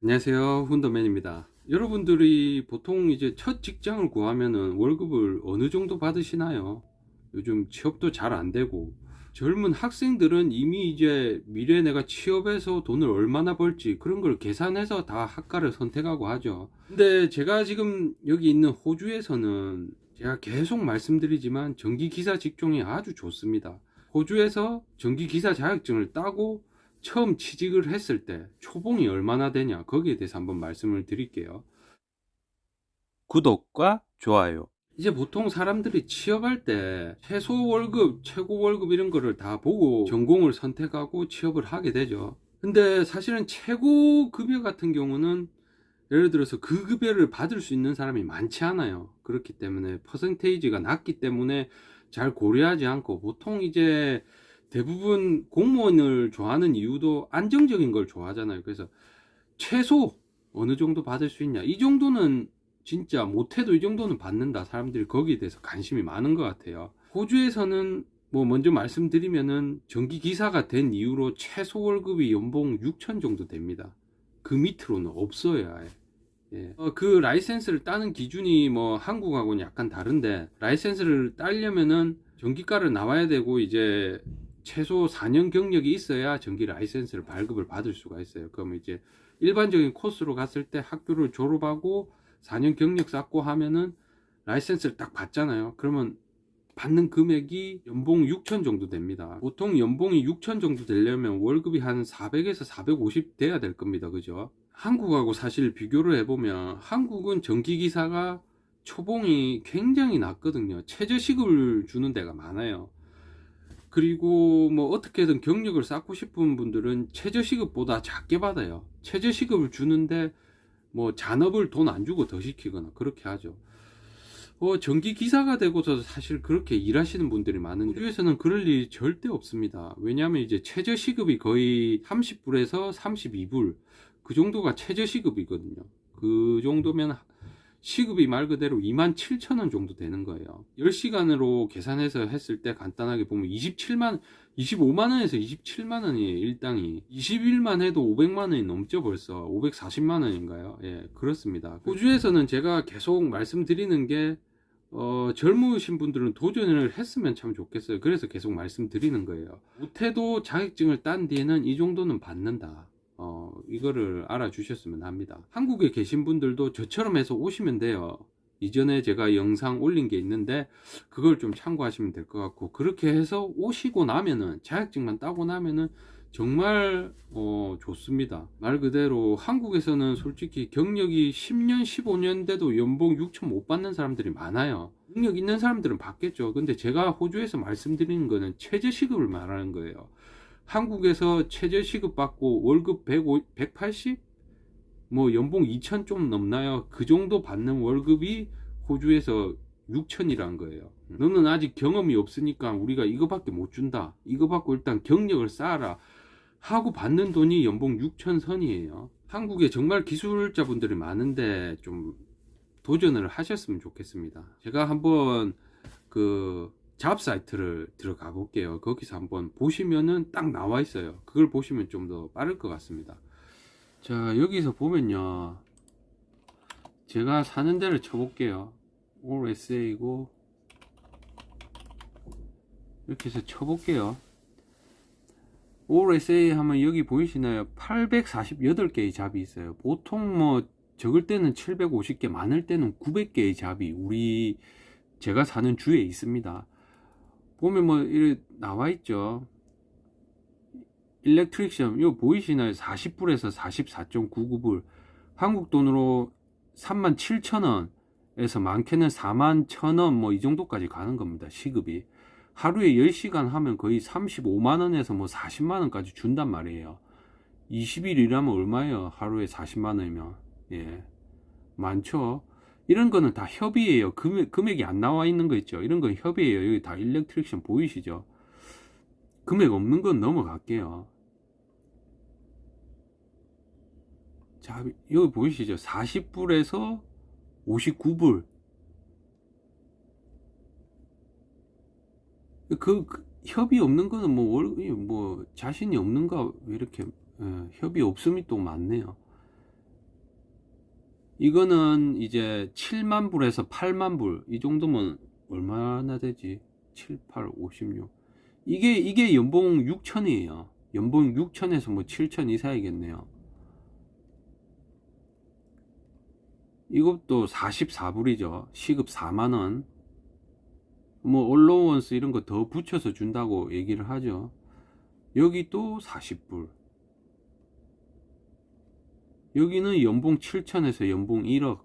안녕하세요. 훈더맨입니다. 여러분들이 보통 이제 첫 직장을 구하면은 월급을 어느 정도 받으시나요? 요즘 취업도 잘 안 되고 젊은 학생들은 이미 이제 미래에 내가 취업해서 돈을 얼마나 벌지 그런 걸 계산해서 다 학과를 선택하고 하죠. 근데 제가 지금 여기 있는 호주에서는 제가 계속 말씀드리지만 전기기사 직종이 아주 좋습니다. 호주에서 전기기사 자격증을 따고 처음 취직을 했을 때 초봉이 얼마나 되냐 거기에 대해서 한번 말씀을 드릴게요. 구독과 좋아요. 이제 보통 사람들이 취업할 때 최소 월급, 최고 월급 이런 거를 다 보고 전공을 선택하고 취업을 하게 되죠. 근데 사실은 최고 급여 같은 경우는 예를 들어서 그 급여를 받을 수 있는 사람이 많지 않아요. 그렇기 때문에 퍼센테이지가 낮기 때문에 잘 고려하지 않고 보통 이제 대부분 공무원을 좋아하는 이유도 안정적인 걸 좋아하잖아요. 그래서 최소 어느 정도 받을 수 있냐, 이 정도는 진짜 못해도 이 정도는 받는다, 사람들이 거기에 대해서 관심이 많은 것 같아요. 호주에서는 뭐 먼저 말씀드리면은 전기기사가 된 이후로 최소 월급이 연봉 6천 정도 됩니다. 그 밑으로는 없어요, 아예. 예. 그 라이센스를 따는 기준이 뭐 한국하고는 약간 다른데, 라이센스를 따려면은 전기과를 나와야 되고 이제 최소 4년 경력이 있어야 전기 라이센스를 발급을 받을 수가 있어요. 그러면 이제 일반적인 코스로 갔을 때 학교를 졸업하고 4년 경력 쌓고 하면은 라이센스를 딱 받잖아요. 그러면 받는 금액이 연봉 6천 정도 됩니다. 보통 연봉이 6천 정도 되려면 월급이 한 400에서 450 돼야 될 겁니다. 그죠? 한국하고 사실 비교를 해보면 한국은 전기기사가 초봉이 굉장히 낮거든요. 최저시급을 주는 데가 많아요. 그리고 뭐 어떻게든 경력을 쌓고 싶은 분들은 최저시급보다 작게 받아요. 최저시급을 주는데 뭐 잔업을 돈 안 주고 더 시키거나 그렇게 하죠. 전기기사가 되고서 사실 그렇게 일하시는 분들이 많은데 호주에서는 그럴 일이 절대 없습니다. 왜냐하면 이제 최저시급이 거의 30불에서 32불 그 정도가 최저시급이거든요. 그 정도면 시급이 말 그대로 27,000원 정도 되는 거예요. 10시간으로 계산해서 했을 때 간단하게 보면 25만원에서 27만원이에요, 일당이. 20일만 해도 500만원이 넘죠, 벌써. 540만원인가요? 예, 그렇습니다. 호주에서는 제가 계속 말씀드리는 게, 젊으신 분들은 도전을 했으면 참 좋겠어요. 그래서 계속 말씀드리는 거예요. 못해도 자격증을 딴 뒤에는 이 정도는 받는다. 이거를 알아주셨으면 합니다. 한국에 계신 분들도 저처럼 해서 오시면 돼요. 이전에 제가 영상 올린 게 있는데 그걸 좀 참고하시면 될 것 같고, 그렇게 해서 오시고 나면은 자격증만 따고 나면은 정말 좋습니다. 말 그대로 한국에서는 솔직히 경력이 10년 15년 돼도 연봉 6천 못 받는 사람들이 많아요. 능력 있는 사람들은 받겠죠. 근데 제가 호주에서 말씀드리는 거는 최저시급을 말하는 거예요. 한국에서 최저시급 받고 월급 180? 뭐 연봉 2천 좀 넘나요? 그 정도 받는 월급이 호주에서 6천이란 거예요. 너는 아직 경험이 없으니까 우리가 이거밖에 못 준다. 이거 받고 일단 경력을 쌓아라 하고 받는 돈이 연봉 6천 선이에요. 한국에 정말 기술자분들이 많은데 좀 도전을 하셨으면 좋겠습니다. 제가 한번 그 잡 사이트를 들어가 볼게요. 거기서 한번 보시면은 딱 나와 있어요. 그걸 보시면 좀 더 빠를 것 같습니다. 자, 여기서 보면요, 제가 사는 데를 쳐볼게요. All SA고 이렇게 해서 쳐볼게요. All SA 하면 여기 보이시나요? 848개의 잡이 있어요. 보통 뭐 적을 때는 750개, 많을 때는 900개의 잡이 우리 제가 사는 주에 있습니다. 보면 뭐 이렇게 나와 있죠. 일렉트릭션 이거 보이시나요? 40불에서 44.99불, 한국 돈으로 37,000원에서 많게는 41,000원 뭐 이 정도까지 가는 겁니다. 시급이 하루에 10시간 하면 거의 35만원에서 뭐 40만원까지 준단 말이에요. 20일 일하면 얼마예요? 하루에 40만원이면. 예, 많죠. 이런 거는 다 협의예요. 금액이 안 나와 있는 거 있죠. 이런 건 협의예요. 여기 다 일렉트릭션 보이시죠? 금액 없는 건 넘어갈게요. 자, 여기 보이시죠? 40불에서 59불. 협의 없는 거는 뭐 자신이 없는가, 왜 이렇게, 협의 없음이 또 많네요. 이거는 이제 7만 불에서 8만 불 이 정도면 얼마나 되지? 7, 8, 56 이게 연봉 6천이에요. 연봉 6천에서 뭐 7천 이사이겠네요. 이것도 44불이죠. 시급 4만원. 뭐 올로원스 이런 거 더 붙여서 준다고 얘기를 하죠. 여기 또 40불. 여기는 연봉 7천에서 연봉 1억.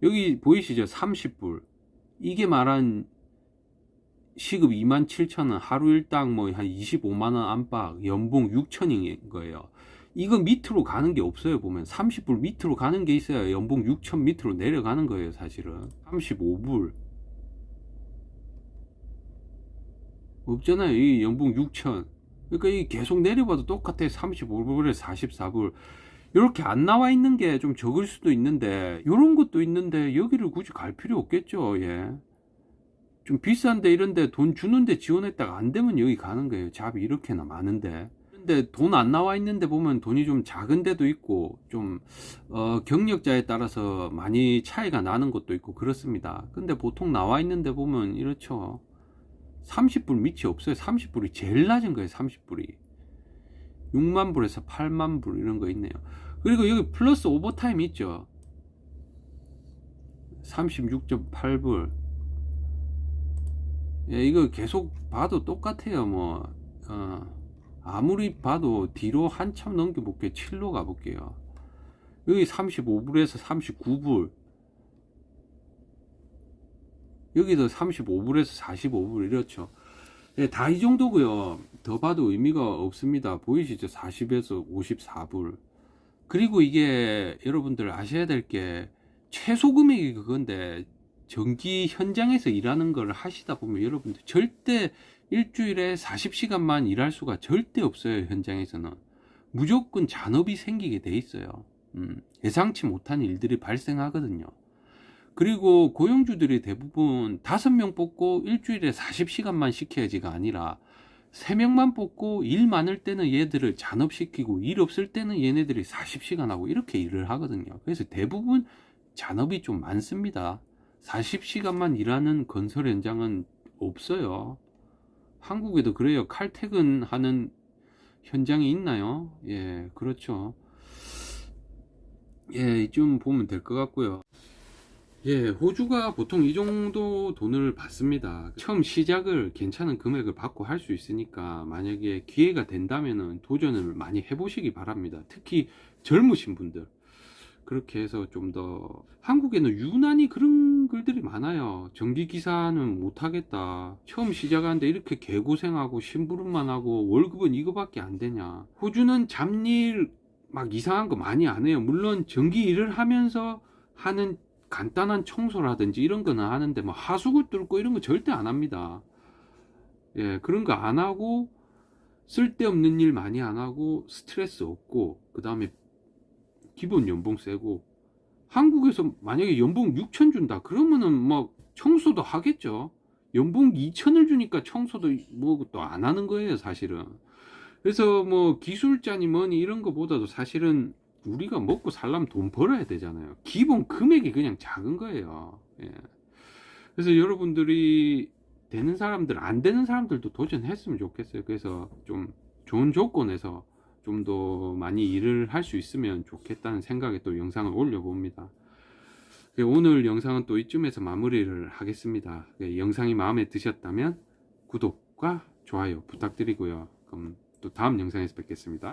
여기 보이시죠? 30불. 이게 말한 시급 27,000원, 하루 일당 뭐 한 25만원 안팎, 연봉 6천인 거예요. 이거 밑으로 가는 게 없어요. 보면 30불 밑으로 가는 게 있어야 연봉 6천 밑으로 내려가는 거예요. 사실은 35불 없잖아요. 이 연봉 6천. 그러니까 이 계속 내려봐도 똑같아. 35불에 44불. 이렇게 안 나와 있는 게 좀 적을 수도 있는데 이런 것도 있는데 여기를 굳이 갈 필요 없겠죠. 예. 좀 비싼데 이런데 돈 주는데 지원했다가 안 되면 여기 가는 거예요. 잡이 이렇게나 많은데. 근데 돈 안 나와 있는데 보면 돈이 좀 작은 데도 있고 좀 경력자에 따라서 많이 차이가 나는 것도 있고 그렇습니다. 근데 보통 나와 있는데 보면 이렇죠. 30불 밑이 없어요. 30불이 제일 낮은 거예요. 30불이 6만 불에서 8만 불 이런 거 있네요. 그리고 여기 플러스 오버타임 있죠. 36.8불. 예, 이거 계속 봐도 똑같아요. 뭐 아무리 봐도 뒤로 한참 넘겨볼게요. 7로 가볼게요. 여기 35불에서 39불. 여기도 35불에서 45불 이렇죠. 예, 다 이 정도고요. 더 봐도 의미가 없습니다. 보이시죠? 40에서 54불. 그리고 이게 여러분들 아셔야 될 게 최소 금액이 그건데 전기 현장에서 일하는 걸 하시다 보면 여러분들 절대 일주일에 40시간만 일할 수가 절대 없어요. 현장에서는 무조건 잔업이 생기게 돼 있어요. 예상치 못한 일들이 발생하거든요. 그리고 고용주들이 대부분 5명 뽑고 일주일에 40시간만 시켜야지가 아니라 3명만 뽑고 일 많을 때는 얘들을 잔업시키고 일 없을 때는 얘네들이 40시간 하고 이렇게 일을 하거든요. 그래서 대부분 잔업이 좀 많습니다. 40시간만 일하는 건설 현장은 없어요. 한국에도 그래요. 칼퇴근하는 현장이 있나요? 예, 그렇죠. 예, 좀 보면 될 것 같고요. 예, 호주가 보통 이 정도 돈을 받습니다. 처음 시작을 괜찮은 금액을 받고 할 수 있으니까 만약에 기회가 된다면 도전을 많이 해보시기 바랍니다. 특히 젊으신 분들. 그렇게 해서 좀 더 한국에는 유난히 그런 글들이 많아요. 전기기사는 못하겠다. 처음 시작하는데 이렇게 개고생하고 심부름만 하고 월급은 이거밖에 안 되냐. 호주는 잡일 막 이상한 거 많이 안 해요. 물론 전기 일을 하면서 하는 간단한 청소라든지 이런 거는 하는데 뭐 하수구 뚫고 이런 거 절대 안 합니다. 예, 그런 거 안 하고 쓸데없는 일 많이 안 하고 스트레스 없고 그 다음에 기본 연봉 세고. 한국에서 만약에 연봉 6천 준다 그러면은 뭐 청소도 하겠죠. 연봉 2천을 주니까 청소도 뭐 또 안 하는 거예요 사실은. 그래서 뭐 기술자니 뭐니 이런 거보다도 사실은 우리가 먹고 살려면 돈 벌어야 되잖아요. 기본 금액이 그냥 작은 거예요. 예. 그래서 여러분들이 되는 사람들 안 되는 사람들도 도전했으면 좋겠어요. 그래서 좀 좋은 조건에서 좀 더 많이 일을 할 수 있으면 좋겠다는 생각에 또 영상을 올려봅니다. 오늘 영상은 또 이쯤에서 마무리를 하겠습니다. 영상이 마음에 드셨다면 구독과 좋아요 부탁드리고요. 그럼 또 다음 영상에서 뵙겠습니다.